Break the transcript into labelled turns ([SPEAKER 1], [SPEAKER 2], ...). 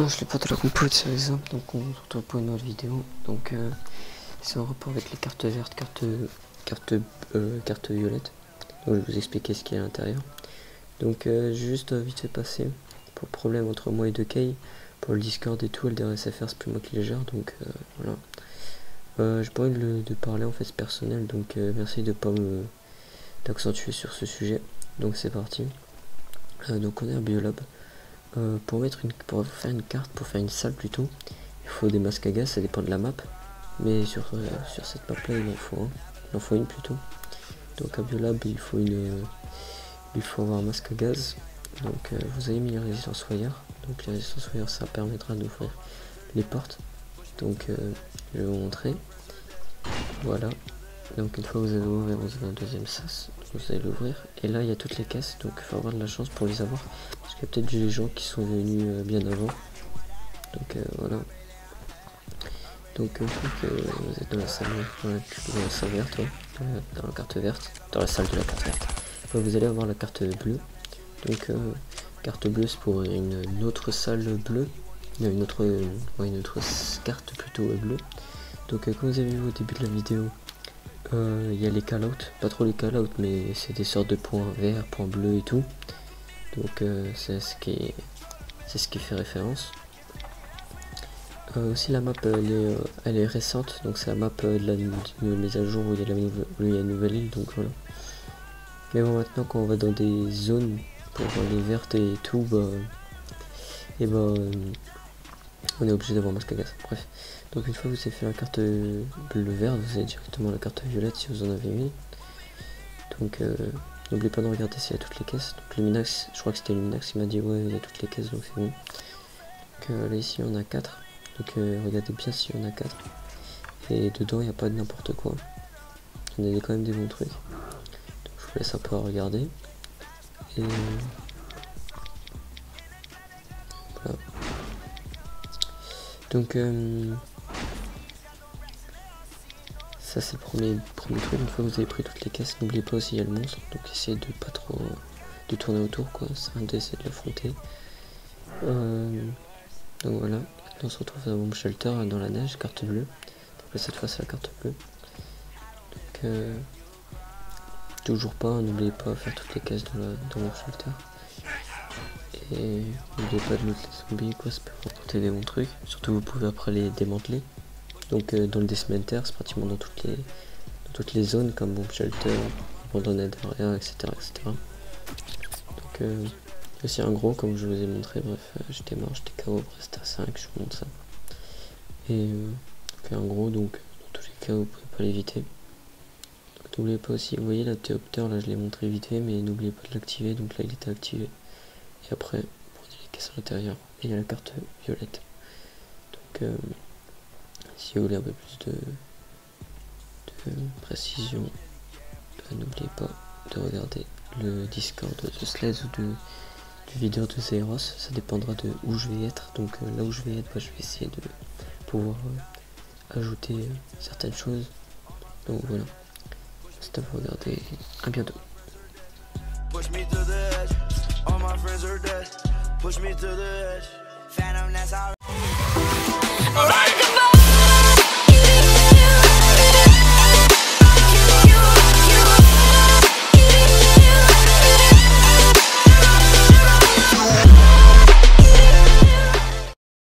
[SPEAKER 1] Je l'ai pas de la compote sur exemple, donc on se retrouve pour une autre vidéo. Donc c'est en rapport avec les cartes vertes, carte violette. Donc je vais vous expliquer ce qu'il y a à l'intérieur. Donc juste vite fait passer pour le problème entre moi et 2K pour le Discord et tout, le DRSFR c'est plus moi qui les gère, donc voilà. J'ai pas envie de parler en fait, c'est personnel, donc merci de pas me d'accentuer sur ce sujet. Donc c'est parti. Donc on est à Biolab. Pour faire une carte, pour faire une salle plutôt, il faut des masques à gaz, ça dépend de la map, mais sur cette map là il en faut une plutôt. Donc à Biolab il faut avoir un masque à gaz. Donc vous avez mis les résistances wire, donc les résistances wire ça permettra d'ouvrir les portes. Donc je vais vous montrer. Voilà, donc une fois que vous avez ouvert, vous avez un deuxième sas, vous allez l'ouvrir, et là il y a toutes les caisses, donc il faut avoir de la chance pour les avoir, parce qu'il y a peut-être des gens qui sont venus bien avant. Donc voilà. Donc une fois que vous êtes dans la salle, verte, ouais, dans la carte verte, dans la salle de la carte verte, vous allez avoir la carte bleue. Donc carte bleue c'est pour une autre salle bleue, une autre carte plutôt bleue. Donc comme vous avez vu au début de la vidéo, il y a les call-out, pas trop les call-out, mais c'est des sortes de points verts, points bleus et tout. Donc c'est ce qui fait référence. Aussi la map elle est récente, donc c'est la map de la mise à jour où il y a une nouvelle île, donc voilà. Mais bon, maintenant quand on va dans des zones pour les vertes et tout, on est obligé d'avoir un masque à gaz. Bref, donc une fois que vous avez fait la carte bleu vert, vous avez directement la carte violette si vous en avez mis. Donc n'oubliez pas de regarder s'il y a toutes les caisses. Donc Luminax, je crois que c'était Luminax, il m'a dit ouais il y a toutes les caisses, donc c'est bon. Donc là ici on a 4. Donc regardez bien si on a 4. Et dedans il n'y a pas de n'importe quoi. On a quand même des bons trucs. Donc je vous laisse un peu à regarder. Et voilà. Donc ça c'est le premier truc. Une fois que vous avez pris toutes les caisses, n'oubliez pas aussi il y a le monstre. Donc essayez de pas trop de tourner autour quoi. C'est un d'essayer de l'affronter. Donc voilà. On se retrouve dans mon shelter dans la neige, carte bleue. Donc là cette fois c'est la carte bleue. Donc toujours pas, n'oubliez pas de faire toutes les caisses dans mon shelter. Et n'oubliez pas de looter les zombies quoi, ça peut vous apporter des bons trucs. Surtout vous pouvez après les démanteler. Donc dans le Dismanter, c'est pratiquement dans toutes les zones comme Bomb Shelter, Abandoned Area, etc. Donc c'est un gros comme je vous ai montré, bref, j'étais mort, j'étais KO, reste à 5, je vous montre ça. Et un gros, donc dans tous les cas vous pouvez pas l'éviter. Donc n'oubliez pas aussi, vous voyez la Théopter là je l'ai montré vite fait, mais n'oubliez pas de l'activer, donc là il était activé. Et après, prenez les caisses à l'intérieur, et il y a la carte violette. Donc si vous voulez un peu plus de précision, n'oubliez pas de regarder le Discord de Slez ou du vidéo de Zeros, ça dépendra de où je vais être. Donc là où je vais être, je vais essayer de pouvoir ajouter certaines choses. Donc voilà, c'est à vous regarder, à bientôt. Push me to the edge, all my friends are dead. Push me to the edge, Phantom, that's how